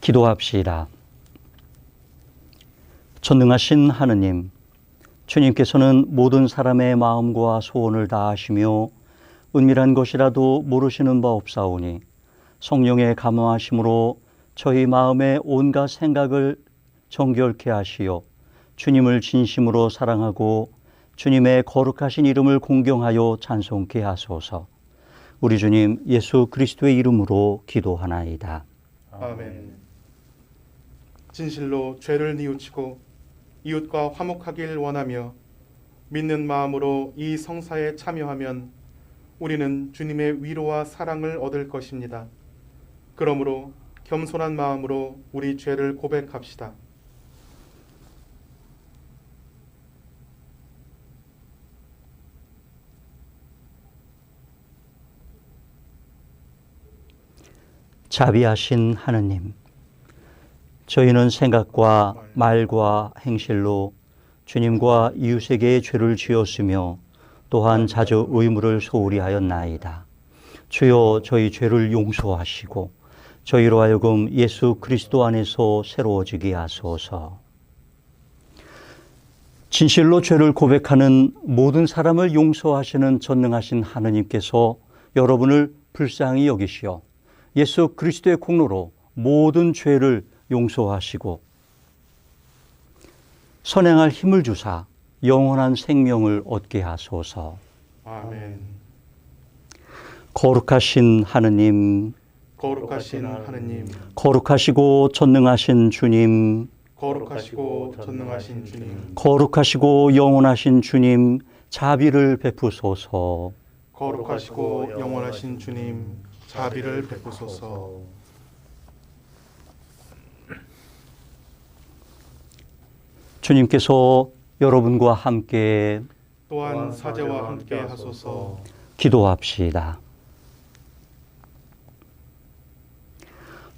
기도합시다. 전능하신 하느님, 주님께서는 모든 사람의 마음과 소원을 다 아시며 은밀한 것이라도 모르시는 바 없사오니 성령의 감화하심으로 저희 마음의 온갖 생각을 정결케 하시어 주님을 진심으로 사랑하고 주님의 거룩하신 이름을 공경하여 찬송케 하소서. 우리 주님 예수 그리스도의 이름으로 기도하나이다. 아멘. 진실로 죄를 뉘우치고 이웃과 화목하길 원하며 믿는 마음으로 이 성사에 참여하면 우리는 주님의 위로와 사랑을 얻을 것입니다. 그러므로 겸손한 마음으로 우리 죄를 고백합시다. 자비하신 하느님, 저희는 생각과 말과 행실로 주님과 이웃에게 죄를 지었으며 또한 자주 의무를 소홀히 하였나이다. 주여 저희 죄를 용서하시고 저희로 하여금 예수 그리스도 안에서 새로워지게 하소서. 진실로 죄를 고백하는 모든 사람을 용서하시는 전능하신 하느님께서 여러분을 불쌍히 여기시어 예수 그리스도의 공로로 모든 죄를 용서하시고 선행할 힘을 주사 영원한 생명을 얻게 하소서. 아멘. 거룩하신 하느님, 거룩하신 하느님, 거룩하시고 전능하신 주님, 거룩하시고 전능하신 주님, 거룩하시고 영원하신 주님, 자비를 베푸소서. 거룩하시고 영원하신 주님, 자비를 베푸소서. 주님께서 여러분과 함께 또한 사제와 함께 하소서. 기도합시다.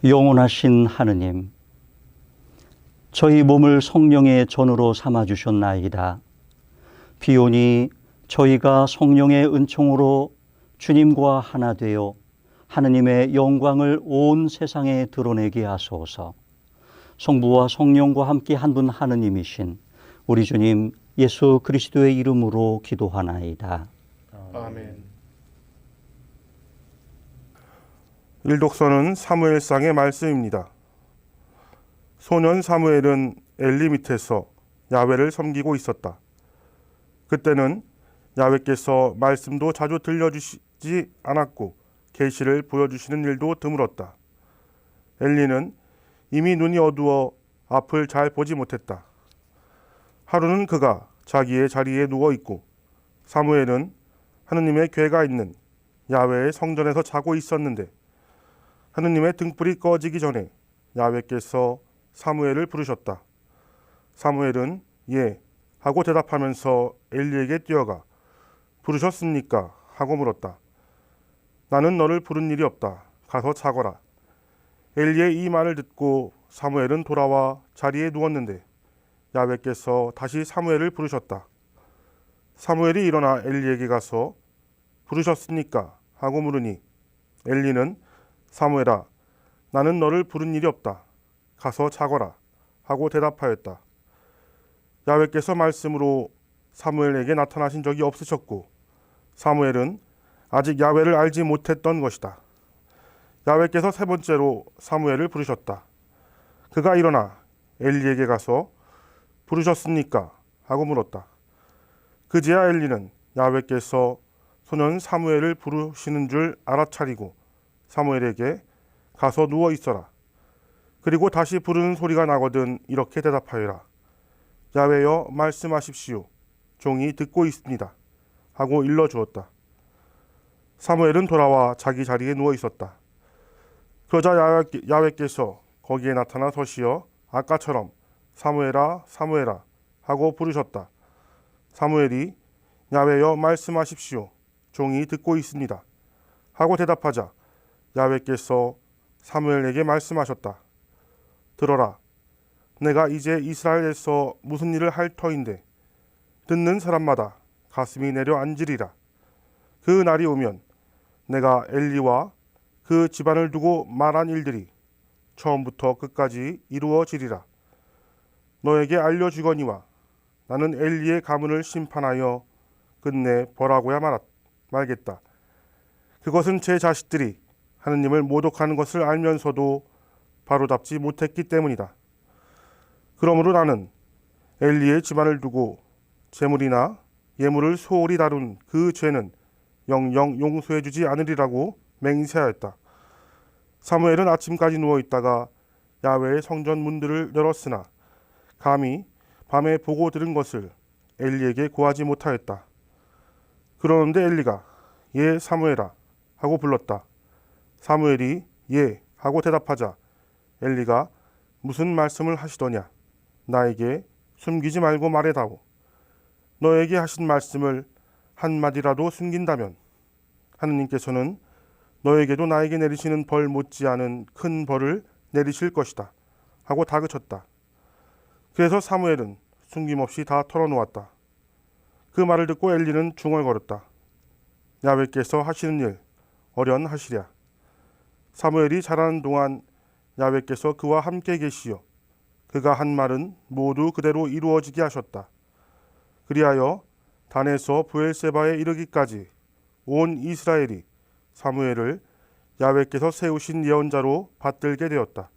영원하신 하느님, 저희 몸을 성령의 전으로 삼아주셨나이다. 비오니 저희가 성령의 은총으로 주님과 하나 되어 하느님의 영광을 온 세상에 드러내게 하소서. 성부와 성령과 함께 한 분 하느님이신 우리 주님 예수 그리스도의 이름으로 기도하나이다. 아멘. 일독서는 사무엘상의 말씀입니다. 소년 사무엘은 엘리 밑에서 야훼를 섬기고 있었다. 그때는 야훼께서 말씀도 자주 들려주시지 않았고 계시를 보여주시는 일도 드물었다. 엘리는 이미 눈이 어두워 앞을 잘 보지 못했다. 하루는 그가 자기의 자리에 누워있고 사무엘은 하느님의 궤가 있는 야훼의 성전에서 자고 있었는데 하느님의 등불이 꺼지기 전에 야훼께서 사무엘을 부르셨다. 사무엘은 예 하고 대답하면서 엘리에게 뛰어가 부르셨습니까? 하고 물었다. 나는 너를 부른 일이 없다. 가서 자거라. 엘리의 이 말을 듣고 사무엘은 돌아와 자리에 누웠는데 야훼께서 다시 사무엘을 부르셨다. 사무엘이 일어나 엘리에게 가서 부르셨습니까? 하고 물으니 엘리는 사무엘아, 나는 너를 부른 일이 없다. 가서 자거라. 하고 대답하였다. 야훼께서 말씀으로 사무엘에게 나타나신 적이 없으셨고 사무엘은 아직 야훼를 알지 못했던 것이다. 야훼께서 세 번째로 사무엘을 부르셨다. 그가 일어나 엘리에게 가서 부르셨습니까? 하고 물었다. 그제야 엘리는 야훼께서 소년 사무엘을 부르시는 줄 알아차리고 사무엘에게 가서 누워 있어라. 그리고 다시 부르는 소리가 나거든 이렇게 대답하여라. 야훼여 말씀하십시오. 종이 듣고 있습니다. 하고 일러주었다. 사무엘은 돌아와 자기 자리에 누워 있었다. 그러자 야훼께서 거기에 나타나 서시어 아까처럼 사무엘아 사무엘아 하고 부르셨다. 사무엘이 야훼여 말씀하십시오. 종이 듣고 있습니다. 하고 대답하자 야훼께서 사무엘에게 말씀하셨다. 들어라. 내가 이제 이스라엘에서 무슨 일을 할 터인데 듣는 사람마다 가슴이 내려앉으리라. 그 날이 오면 내가 엘리와 그 집안을 두고 말한 일들이 처음부터 끝까지 이루어지리라. 너에게 알려주거니와 나는 엘리의 가문을 심판하여 끝내 벌하고야 말겠다. 그것은 제 자식들이 하느님을 모독하는 것을 알면서도 바로잡지 못했기 때문이다. 그러므로 나는 엘리의 집안을 두고 재물이나 예물을 소홀히 다룬 그 죄는 영영 용서해 주지 않으리라고 맹세하였다. 사무엘은 아침까지 누워있다가 야훼의 성전 문들을 열었으나 감히 밤에 보고 들은 것을 엘리에게 고하지 못하였다. 그러는데 엘리가 예 사무엘아 하고 불렀다. 사무엘이 예 하고 대답하자 엘리가 무슨 말씀을 하시더냐. 나에게 숨기지 말고 말해다오. 너에게 하신 말씀을 한마디라도 숨긴다면 하느님께서는 너에게도 나에게 내리시는 벌 못지않은 큰 벌을 내리실 것이다 하고 다그쳤다. 그래서 사무엘은 숨김없이 다 털어놓았다. 그 말을 듣고 엘리는 중얼거렸다. 야훼께서 하시는 일 어련하시랴. 사무엘이 자라는 동안 야훼께서 그와 함께 계시어 그가 한 말은 모두 그대로 이루어지게 하셨다. 그리하여 단에서 브엘세바에 이르기까지 온 이스라엘이 사무엘을 야훼께서 세우신 예언자로 받들게 되었다.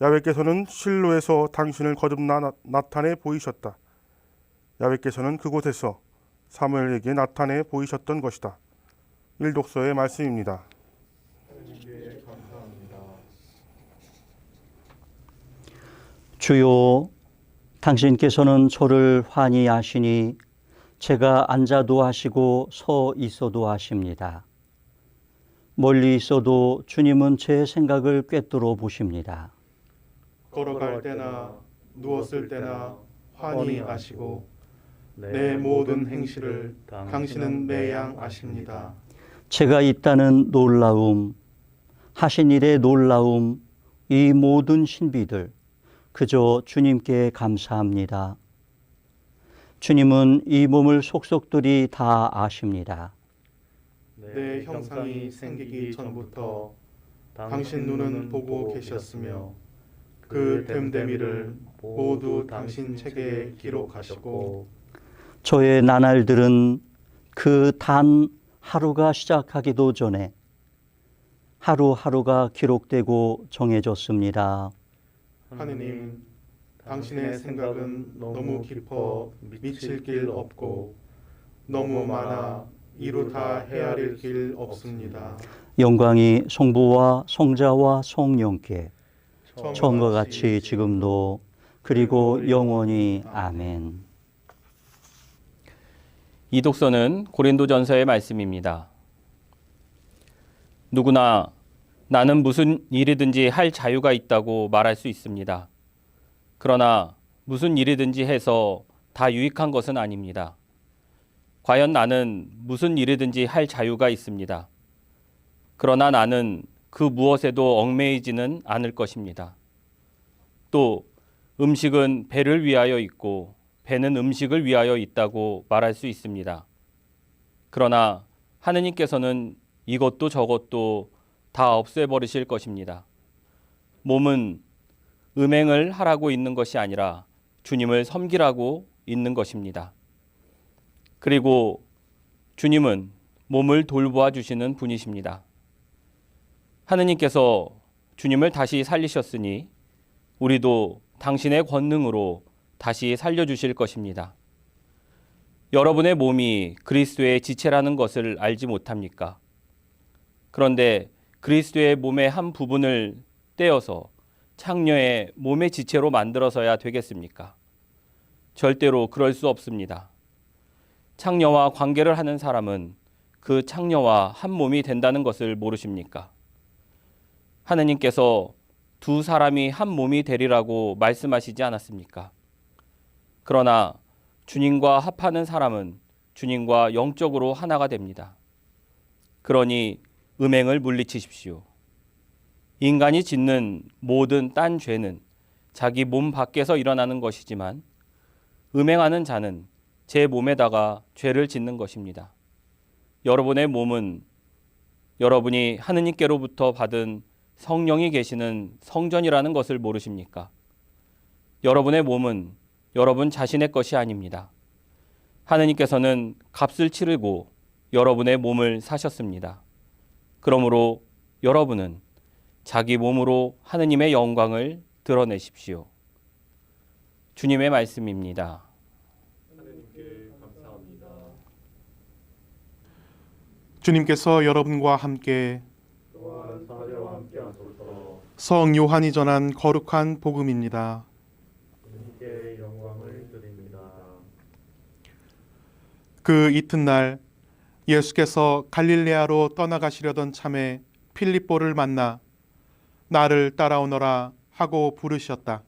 야훼께서는 실로에서 당신을 거듭나 나타내 보이셨다. 야훼께서는 그곳에서 사무엘에게 나타내 보이셨던 것이다. 일독서의 말씀입니다. 주요, 당신께서는 저를 환히 아시니 제가 앉아도 하시고 서 있어도 하십니다. 멀리 있어도 주님은 제 생각을 꿰뚫어 보십니다. 걸어갈 때나 누웠을 때나 환히 아시고 내 모든 행실을 당신은 매양 아십니다. 제가 있다는 놀라움, 하신 일의 놀라움, 이 모든 신비들 그저 주님께 감사합니다. 주님은 이 몸을 속속들이 다 아십니다. 내 형상이 생기기 전부터 당신 눈은 보고 계셨으며 그 됨됨이를 모두 당신 책에 기록하시고 저의 나날들은 그 단 하루가 시작하기도 전에 하루하루가 기록되고 정해졌습니다. 하느님, 당신의 생각은 너무 깊어 미칠 길 없고 너무 많아 이루 다 헤아릴 길 없습니다. 영광이 성부와 성자와 성령께 처음과 같이 지금도 그리고 영원히 아멘. 이 독서는 고린도전서의 말씀입니다. 누구나 나는 무슨 일이든지 할 자유가 있다고 말할 수 있습니다. 그러나 무슨 일이든지 해서 다 유익한 것은 아닙니다. 과연 나는 무슨 일이든지 할 자유가 있습니다. 그러나 나는 그 무엇에도 얽매이지는 않을 것입니다. 또 음식은 배를 위하여 있고 배는 음식을 위하여 있다고 말할 수 있습니다. 그러나 하느님께서는 이것도 저것도 다 없애버리실 것입니다. 몸은 음행을 하라고 있는 것이 아니라 주님을 섬기라고 있는 것입니다. 그리고 주님은 몸을 돌보아 주시는 분이십니다. 하느님께서 주님을 다시 살리셨으니 우리도 당신의 권능으로 다시 살려주실 것입니다. 여러분의 몸이 그리스도의 지체라는 것을 알지 못합니까? 그런데 그리스도의 몸의 한 부분을 떼어서 창녀의 몸의 지체로 만들어서야 되겠습니까? 절대로 그럴 수 없습니다. 창녀와 관계를 하는 사람은 그 창녀와 한 몸이 된다는 것을 모르십니까? 하느님께서 두 사람이 한 몸이 되리라고 말씀하시지 않았습니까? 그러나 주님과 합하는 사람은 주님과 영적으로 하나가 됩니다. 그러니 음행을 물리치십시오. 인간이 짓는 모든 딴 죄는 자기 몸 밖에서 일어나는 것이지만 음행하는 자는 제 몸에다가 죄를 짓는 것입니다. 여러분의 몸은 여러분이 하느님께로부터 받은 성령이 계시는 성전이라는 것을 모르십니까? 여러분의 몸은 여러분 자신의 것이 아닙니다. 하느님께서는 값을 치르고 여러분의 몸을 사셨습니다. 그러므로 여러분은 자기 몸으로 하느님의 영광을 드러내십시오. 주님의 말씀입니다. 주님께서 여러분과 함께 성 요한이 전한 거룩한 복음입니다. 그 이튿날 예수께서 갈릴레아로 떠나가시려던 참에 필립보를 만나 나를 따라오너라 하고 부르셨다.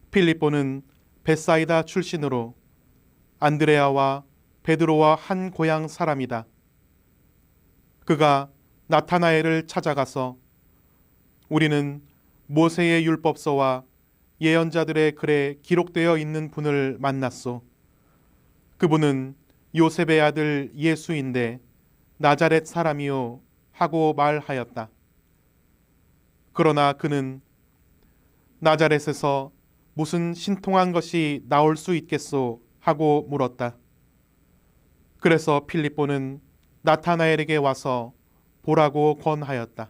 필립보는 벳사이다 출신으로 안드레아와 베드로와 한 고향 사람이다. 그가 나타나엘을 찾아가서 우리는 모세의 율법서와 예언자들의 글에 기록되어 있는 분을 만났소. 그분은 요셉의 아들 예수인데 나자렛 사람이요 하고 말하였다. 그러나 그는 나자렛에서 무슨 신통한 것이 나올 수 있겠소 하고 물었다. 그래서 필립보는 나타나엘에게 와서 보라고 권하였다.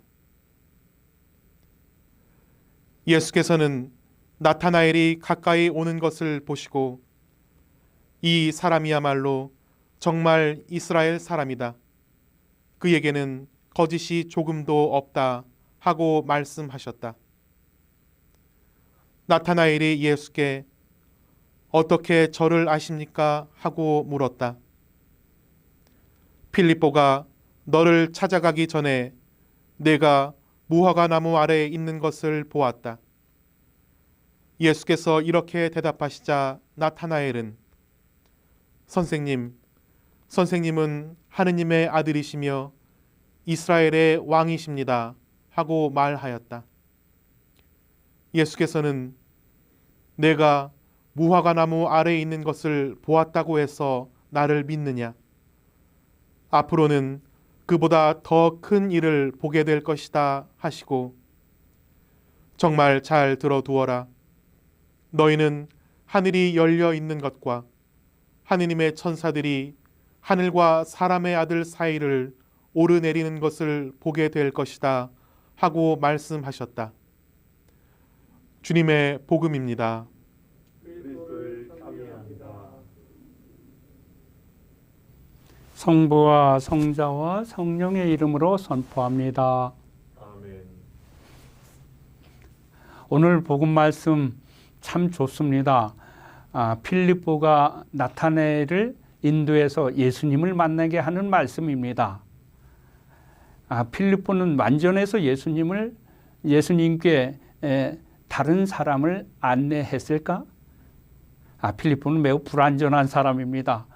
예수께서는 나타나엘이 가까이 오는 것을 보시고 이 사람이야말로 정말 이스라엘 사람이다. 그에게는 거짓이 조금도 없다 하고 말씀하셨다. 나타나엘이 예수께 어떻게 저를 아십니까? 하고 물었다. 필립보가 너를 찾아가기 전에 내가 무화과 나무 아래에 있는 것을 보았다. 예수께서 이렇게 대답하시자 나타나엘은 선생님은 하느님의 아들이시며 이스라엘의 왕이십니다 하고 말하였다. 예수께서는 내가 무화과 나무 아래에 있는 것을 보았다고 해서 나를 믿느냐? 앞으로는 그보다 더 큰 일을 보게 될 것이다 하시고 정말 잘 들어두어라. 너희는 하늘이 열려 있는 것과 하느님의 천사들이 하늘과 사람의 아들 사이를 오르내리는 것을 보게 될 것이다 하고 말씀하셨다. 주님의 복음입니다. 성부와 성자와 성령의 이름으로 선포합니다. 아멘. 오늘 복음 말씀 참 좋습니다. 필립보가 나타나엘을 인도해서 예수님을 만나게 하는 말씀입니다. 필립보는 완전해서 예수님께 다른 사람을 안내했을까? 필립보는 매우 불완전한 사람입니다.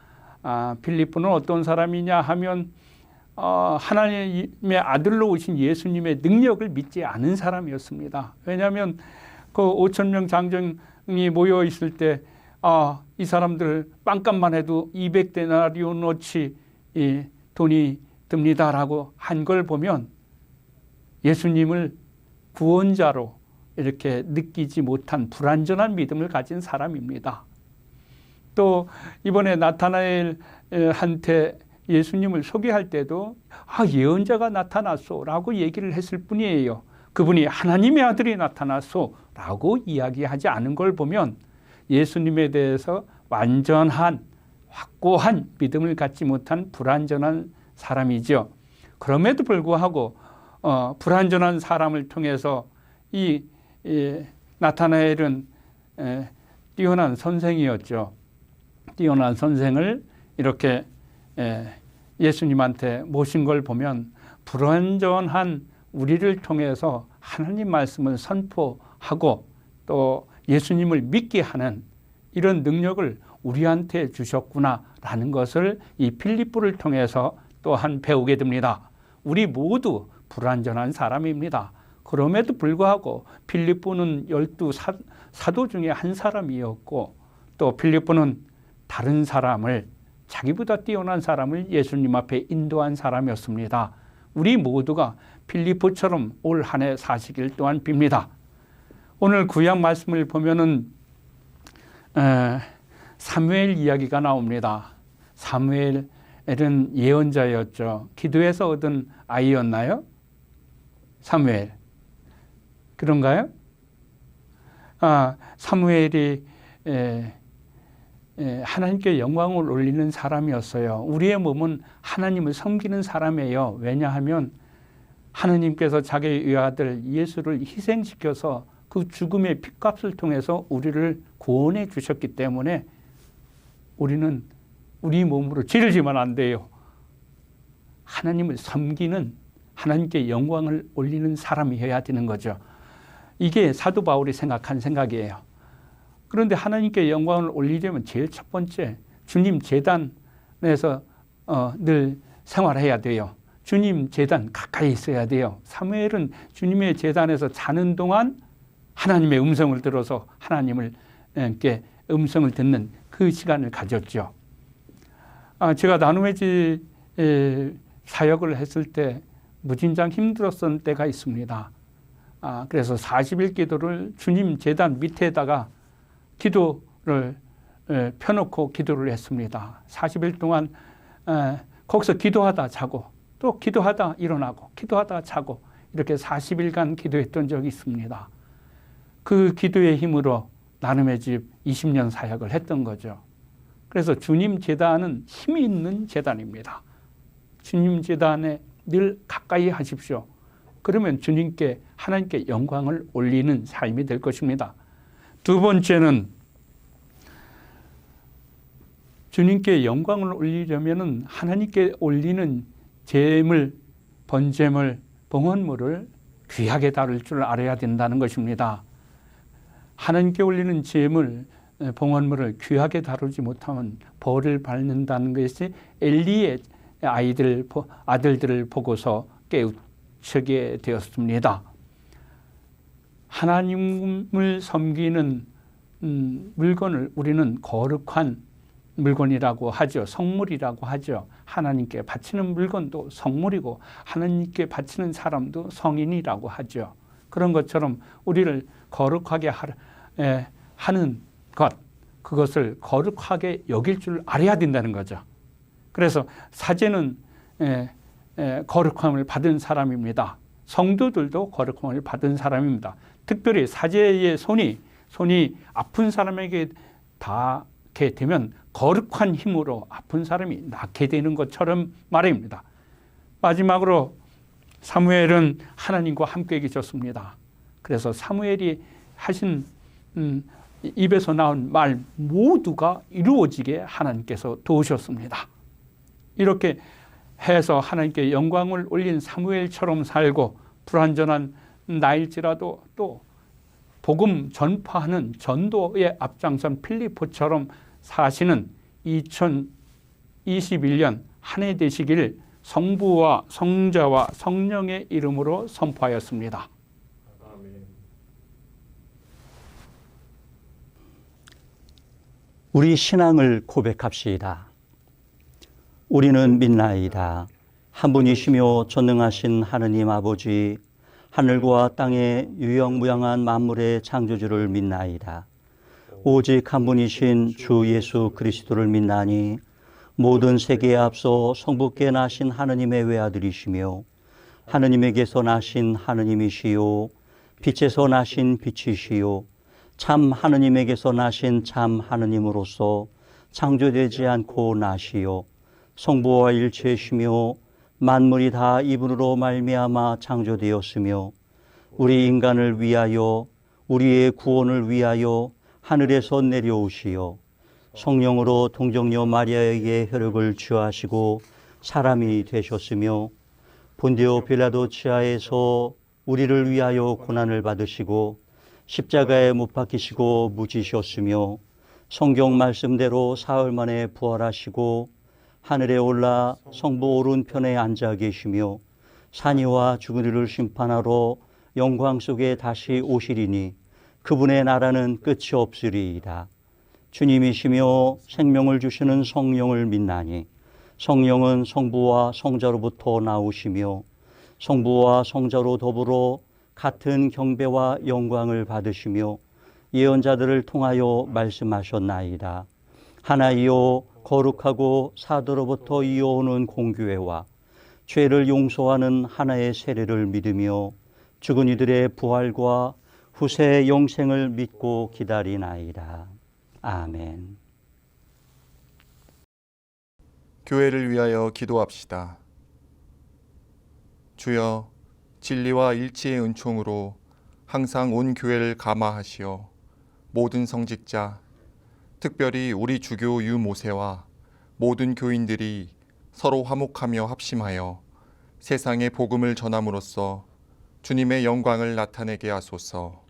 필립보는 어떤 사람이냐 하면 하나님의 아들로 오신 예수님의 능력을 믿지 않은 사람이었습니다. 왜냐하면 그 5,000명 장정이 모여 있을 때 이 사람들 빵값만 해도 200데나리온어치 돈이 듭니다라고 한 걸 보면 예수님을 구원자로 이렇게 느끼지 못한 불완전한 믿음을 가진 사람입니다. 또 이번에 나타나엘한테 예수님을 소개할 때도 예언자가 나타났소라고 얘기를 했을 뿐이에요. 그분이 하나님의 아들이 나타났소라고 이야기하지 않은 걸 보면 예수님에 대해서 완전한 확고한 믿음을 갖지 못한 불완전한 사람이죠. 그럼에도 불구하고 불완전한 사람을 통해서 이 나타나엘은 뛰어난 선생이었죠. 뛰어난 선생을 이렇게 예수님한테 모신 걸 보면 불완전한 우리를 통해서 하나님 말씀을 선포하고 또 예수님을 믿게 하는 이런 능력을 우리한테 주셨구나라는 것을 이 필립보를 통해서 또한 배우게 됩니다. 우리 모두 불완전한 사람입니다. 그럼에도 불구하고 빌립보는 12 사도 중에 한 사람이었고 또 빌립보는 다른 사람을 자기보다 뛰어난 사람을 예수님 앞에 인도한 사람이었습니다. 우리 모두가 빌립보처럼 올 한 해 사시길 또한 빕니다. 오늘 구약 말씀을 보면은 사무엘 이야기가 나옵니다. 사무엘은 예언자였죠. 기도해서 얻은 아이였나요? 사무엘. 그런가요? 사무엘이 하나님께 영광을 올리는 사람이었어요. 우리의 몸은 하나님을 섬기는 사람이에요. 왜냐하면 하나님께서 자기의 아들 예수를 희생시켜서 그 죽음의 핏값을 통해서 우리를 구원해 주셨기 때문에 우리는 우리 몸으로 죄를 지면 안 돼요. 하나님을 섬기는, 하나님께 영광을 올리는 사람이어야 되는 거죠. 이게 사도 바울이 생각한 생각이에요. 그런데 하나님께 영광을 올리려면 제일 첫 번째 주님 제단에서 늘 생활해야 돼요. 주님 제단 가까이 있어야 돼요. 사무엘은 주님의 제단에서 자는 동안 하나님의 음성을 들어서 하나님께 음성을 듣는 그 시간을 가졌죠. 제가 나눔의지 사역을 했을 때 무진장 힘들었던 때가 있습니다. 그래서 40일 기도를 주님 제단 밑에다가 기도를 펴놓고 기도를 했습니다. 40일 동안 거기서 기도하다 자고 또 기도하다 일어나고 기도하다 자고 이렇게 40일간 기도했던 적이 있습니다. 그 기도의 힘으로 나눔의 집 20년 사역을 했던 거죠. 그래서 주님 제단은 힘이 있는 제단입니다. 주님 제단에 늘 가까이 하십시오. 그러면 주님께 하나님께 영광을 올리는 삶이 될 것입니다. 두 번째는 주님께 영광을 올리려면 하나님께 올리는 제물, 번제물, 봉헌물을 귀하게 다룰 줄 알아야 된다는 것입니다. 하나님께 올리는 제물, 봉헌물을 귀하게 다루지 못하면 벌을 받는다는 것이 엘리의 아들들을 보고서 깨우치게 되었습니다. 하나님을 섬기는 물건을 우리는 거룩한 물건이라고 하죠. 성물이라고 하죠. 하나님께 바치는 물건도 성물이고 하나님께 바치는 사람도 성인이라고 하죠. 그런 것처럼 우리를 거룩하게 하는 것, 그것을 거룩하게 여길 줄 알아야 된다는 거죠. 그래서 사제는 거룩함을 받은 사람입니다. 성도들도 거룩함을 받은 사람입니다. 특별히 사제의 손이 아픈 사람에게 닿게 되면 거룩한 힘으로 아픈 사람이 낫게 되는 것처럼 말입니다. 마지막으로 사무엘은 하나님과 함께 계셨습니다. 그래서 사무엘이 하신 입에서 나온 말 모두가 이루어지게 하나님께서 도우셨습니다. 이렇게 해서 하나님께 영광을 올린 사무엘처럼 살고 불완전한 나일지라도 또 복음 전파하는 전도의 앞장선 필리포처럼 사시는 2021년 한 해 되시길 성부와 성자와 성령의 이름으로 선포하였습니다. 우리 신앙을 고백합시다. 우리는 믿나이다. 한 분이시며 전능하신 하느님 아버지, 하늘과 땅의 유영무양한 만물의 창조주를 믿나이다. 오직 한 분이신 주 예수 그리스도를 믿나니 모든 세계에 앞서 성부께 나신 하느님의 외아들이시며 하느님에게서 나신 하느님이시요 빛에서 나신 빛이시요 참 하느님에게서 나신 참 하느님으로서 창조되지 않고 나시요 성부와 일체시며 만물이 다 이분으로 말미암아 창조되었으며 우리 인간을 위하여 우리의 구원을 위하여 하늘에서 내려오시어 성령으로 동정녀 마리아에게 혈육을 취하시고 사람이 되셨으며 본디오 빌라도 치하에서 우리를 위하여 고난을 받으시고 십자가에 못 박히시고 묻히셨으며 성경 말씀대로 사흘 만에 부활하시고 하늘에 올라 성부 오른편에 앉아 계시며 산이와 죽은 이를 심판하러 영광 속에 다시 오시리니 그분의 나라는 끝이 없으리이다. 주님이시며 생명을 주시는 성령을 믿나니 성령은 성부와 성자로부터 나오시며 성부와 성자로 더불어 같은 경배와 영광을 받으시며 예언자들을 통하여 말씀하셨나이다. 하나이요 거룩하고 사도로부터 이어오는 공교회와 죄를 용서하는 하나의 세례를 믿으며 죽은 이들의 부활과 후세 영생을 믿고 기다리나이다. 아멘. 교회를 위하여 기도합시다. 주여, 진리와 일치의 은총으로 항상 온 교회를 감화하시어 모든 성직자, 특별히 우리 주교 유모세와 모든 교인들이 서로 화목하며 합심하여 세상에 복음을 전함으로써 주님의 영광을 나타내게 하소서.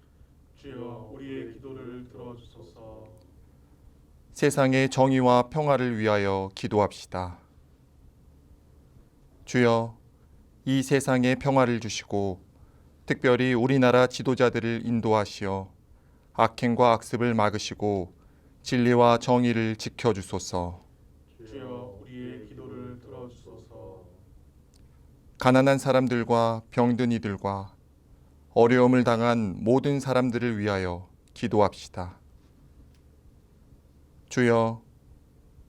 주여, 우리의 기도를 들어주소서. 세상의 정의와 평화를 위하여 기도합시다. 주여, 이 세상에 평화를 주시고 특별히 우리나라 지도자들을 인도하시어 악행과 악습을 막으시고 진리와 정의를 지켜주소서. 주여, 우리의 기도를 들어주소서. 가난한 사람들과 병든 이들과 어려움을 당한 모든 사람들을 위하여 기도합시다. 주여,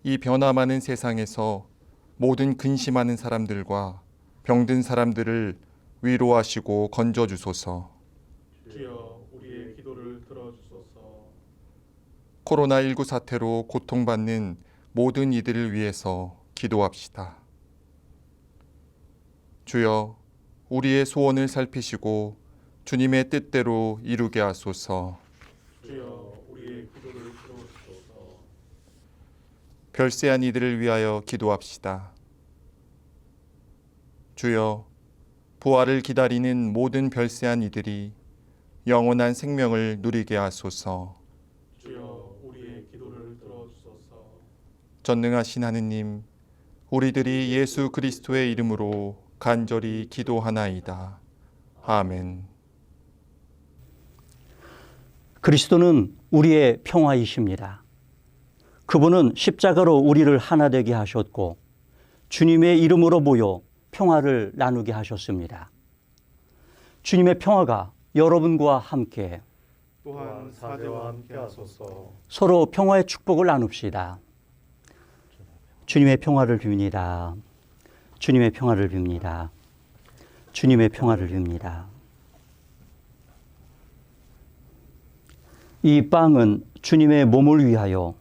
이 변화 많은 세상에서 모든 근심하는 사람들과 병든 사람들을 위로하시고 건져주소서. 주여, 우리의 기도를 들어주소서. 코로나19 사태로 고통받는 모든 이들을 위해서 기도합시다. 주여, 우리의 소원을 살피시고 주님의 뜻대로 이루게 하소서. 주여, 우리의 기도를 들어주소서. 별세한 이들을 위하여 기도합시다. 주여, 부활을 기다리는 모든 별세한 이들이 영원한 생명을 누리게 하소서. 주여, 우리의 기도를 들어주소서. 전능하신 하느님, 우리들이 예수 그리스도의 이름으로 간절히 기도하나이다. 아멘. 그리스도는 우리의 평화이십니다. 그분은 십자가로 우리를 하나 되게 하셨고 주님의 이름으로 모여 평화를 나누게 하셨습니다. 주님의 평화가 여러분과 함께 또한 사제와 함께 하소서. 서로 평화의 축복을 나눕시다. 주님의 평화를 빕니다. 주님의 평화를 빕니다. 주님의 평화를 빕니다. 이 빵은 주님의 몸을 위하여,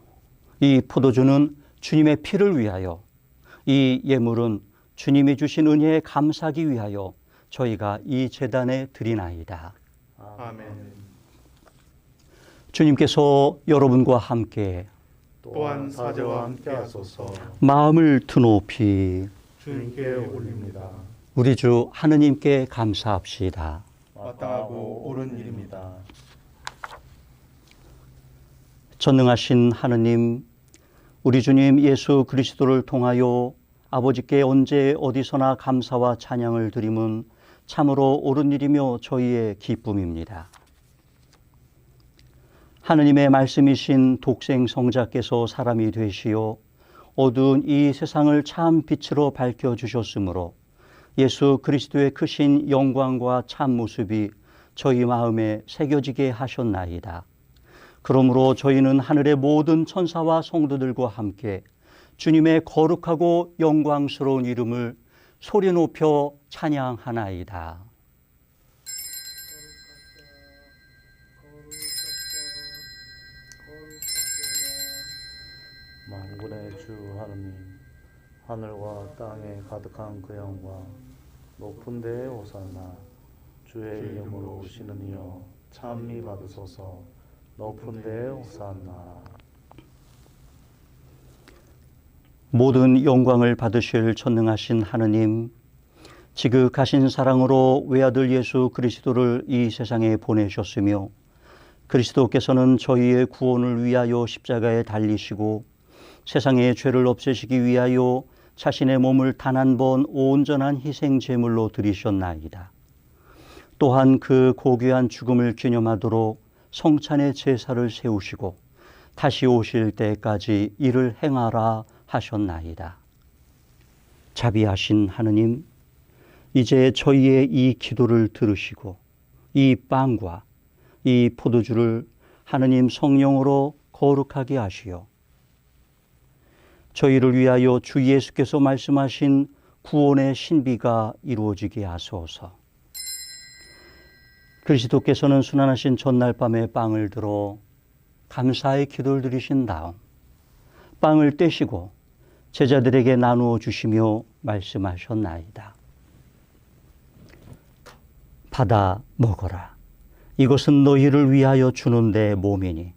이 포도주는 주님의 피를 위하여, 이 예물은 주님이 주신 은혜에 감사하기 위하여 저희가 이 제단에 드리나이다. 아멘. 주님께서 여러분과 함께 또한 사제와 함께 하소서. 마음을 드높이 주님께 올립니다. 우리 주 하느님께 감사합시다. 마땅하고 옳은 일입니다. 전능하신 하느님, 우리 주님 예수 그리스도를 통하여 아버지께 언제 어디서나 감사와 찬양을 드림은 참으로 옳은 일이며 저희의 기쁨입니다. 하느님의 말씀이신 독생 성자께서 사람이 되시어 어두운 이 세상을 참 빛으로 밝혀주셨으므로 예수 그리스도의 크신 영광과 참 모습이 저희 마음에 새겨지게 하셨나이다. 그러므로 저희는 하늘의 모든 천사와 성도들과 함께 주님의 거룩하고 영광스러운 이름을 소리 높여 찬양하나이다. 만군의 주 하느님, 하늘과 땅에 가득한 그 영광, 높은 데에 오사나, 주의 이름으로 오시는 이여 찬미 받으소서. 높은 데에 오사나. 모든 영광을 받으실 전능하신 하느님, 지극하신 사랑으로 외아들 예수 그리스도를 이 세상에 보내셨으며 그리스도께서는 저희의 구원을 위하여 십자가에 달리시고 세상의 죄를 없애시기 위하여 자신의 몸을 단 한 번 온전한 희생 제물로 드리셨나이다. 또한 그 고귀한 죽음을 기념하도록 성찬의 제사를 세우시고 다시 오실 때까지 이를 행하라 하셨나이다. 자비하신 하느님, 이제 저희의 이 기도를 들으시고 이 빵과 이 포도주를 하느님 성령으로 거룩하게 하시어 저희를 위하여 주 예수께서 말씀하신 구원의 신비가 이루어지게 하소서. 그리스도께서는 순환하신 전날 밤에 빵을 들어 감사의 기도를 드리신 다음 빵을 떼시고 제자들에게 나누어 주시며 말씀하셨나이다. 받아 먹어라. 이것은 너희를 위하여 주는 내 몸이니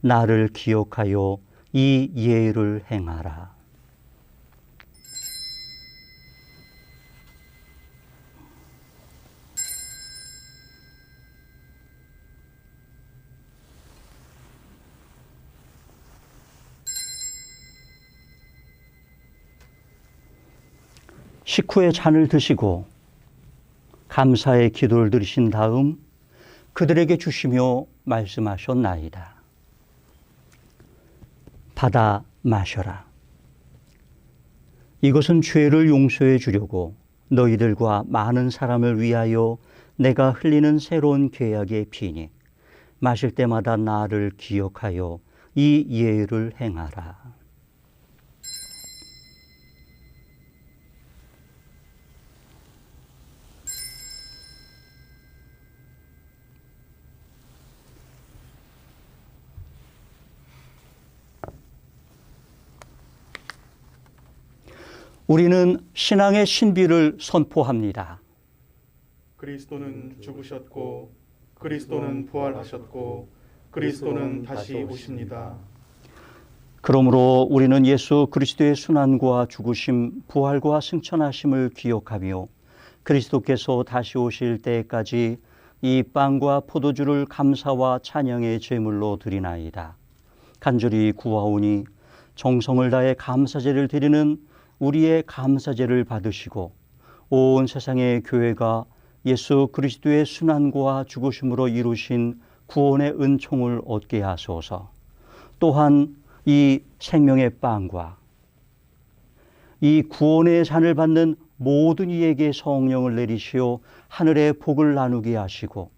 나를 기억하여 이 예를 행하라. 식후에 잔을 드시고 감사의 기도를 드리신 다음 그들에게 주시며 말씀하셨나이다. 받아 마셔라. 이것은 죄를 용서해 주려고 너희들과 많은 사람을 위하여 내가 흘리는 새로운 계약의 피니 마실 때마다 나를 기억하여 이 예를 행하라. 우리는 신앙의 신비를 선포합니다. 그리스도는 죽으셨고 그리스도는 부활하셨고 그리스도는 다시 오십니다. 그러므로 우리는 예수 그리스도의 순환과 죽으심, 부활과 승천하심을 기억하며 그리스도께서 다시 오실 때까지 이 빵과 포도주를 감사와 찬양의 제물로 드리나이다. 간절히 구하오니 정성을 다해 감사제를 드리는 우리의 감사제를 받으시고 온 세상의 교회가 예수 그리스도의 순환과 죽으심으로 이루신 구원의 은총을 얻게 하소서. 또한 이 생명의 빵과 이 구원의 잔을 받는 모든 이에게 성령을 내리시어 하늘의 복을 나누게 하시고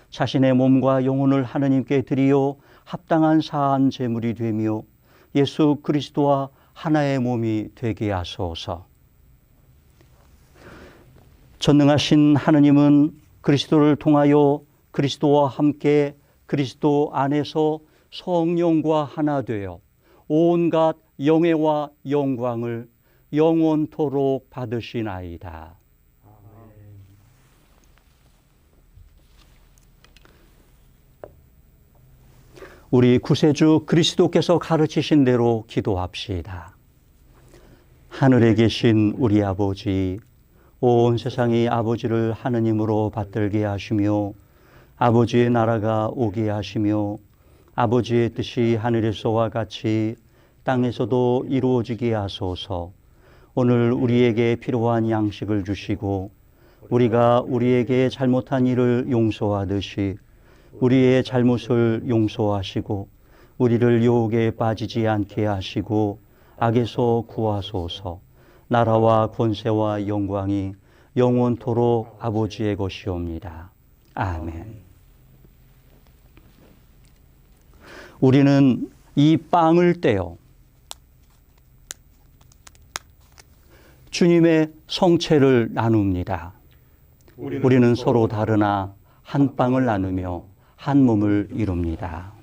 자신의 몸과 영혼을 하느님께 드리어 합당한 사한 제물이 되며 예수 그리스도와 하나의 몸이 되게 하소서. 전능하신 하느님은 그리스도를 통하여 그리스도와 함께 그리스도 안에서 성령과 하나 되어 온갖 영예와 영광을 영원토록 받으시나이다. 우리 구세주 그리스도께서 가르치신 대로 기도합시다. 하늘에 계신 우리 아버지, 온 세상이 아버지를 하느님으로 받들게 하시며 아버지의 나라가 오게 하시며 아버지의 뜻이 하늘에서와 같이 땅에서도 이루어지게 하소서. 오늘 우리에게 필요한 양식을 주시고 우리가 우리에게 잘못한 일을 용서하듯이 우리의 잘못을 용서하시고 우리를 유혹에 빠지지 않게 하시고 악에서 구하소서. 나라와 권세와 영광이 영원토록 아버지의 것이옵니다. 아멘. 우리는 이 빵을 떼어 주님의 성체를 나눕니다. 우리는 서로 다르나 한 빵을 나누며 한 몸을 이룹니다.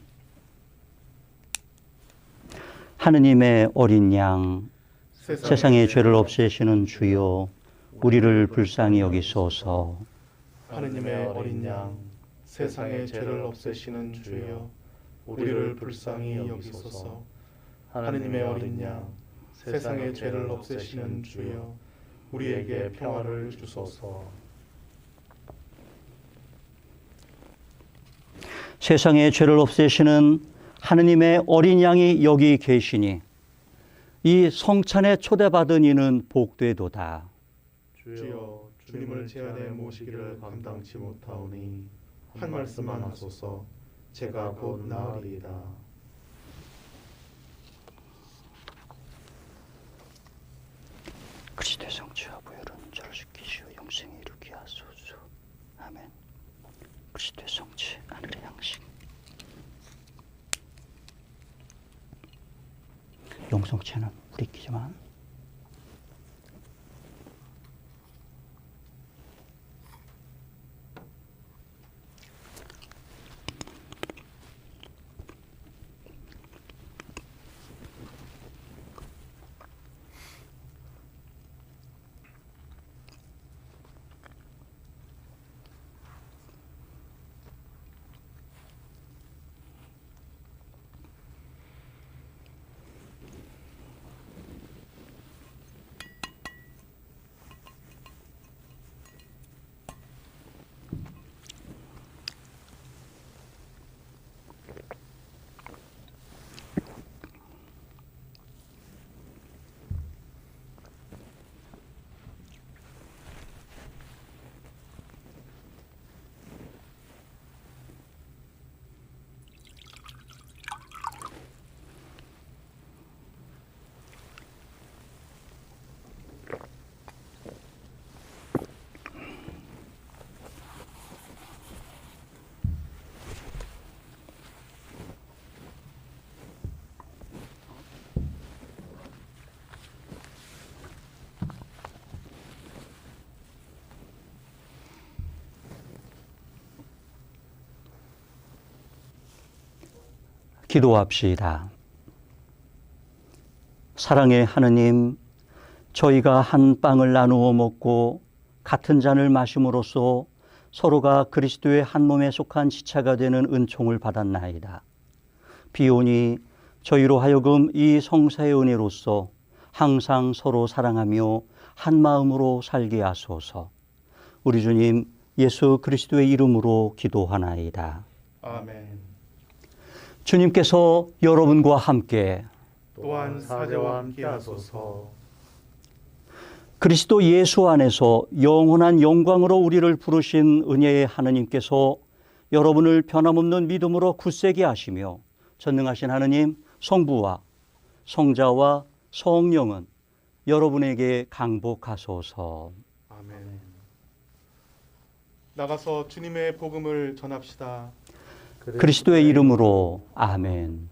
하느님의 어린 양, 세상의 죄를 없애시는 주여, 우리를 불쌍히 여기소서. 하느님의 어린 양, 세상의 죄를 없애시는 주여, 우리를 불쌍히 여기소서. 하느님의 어린 양, 세상의 죄를 없애시는 주여, 우리에게 평화를 주소서. 세상의 죄를 없애시는 하느님의 어린 양이 여기 계시니 이 성찬에 초대받은 이는 복되도다. 주여, 주님을 제 안에 모시기를 감당치 못하오니 한 말씀만 하소서. 제가 곧 나으리이다. 그리스도의 성취와 부활은 저를 지키시오 영생에 이르게 하소서. 아멘. 그리스도의 성취 하늘의 양식. 영성체는 우리끼지만 기도합시다. 사랑의 하느님, 저희가 한 빵을 나누어 먹고 같은 잔을 마심으로써 서로가 그리스도의 한 몸에 속한 지체가 되는 은총을 받았나이다. 비오니 저희로 하여금 이 성사의 은혜로서 항상 서로 사랑하며 한 마음으로 살게 하소서. 우리 주님 예수 그리스도의 이름으로 기도하나이다. 아멘. 주님께서 여러분과 함께 또한 사제와 함께 하소서. 그리스도 예수 안에서 영원한 영광으로 우리를 부르신 은혜의 하느님께서 여러분을 변함없는 믿음으로 굳세게 하시며 전능하신 하느님 성부와 성자와 성령은 여러분에게 강복하소서. 아멘. 나가서 주님의 복음을 전합시다. 그리스도의 이름으로 아멘.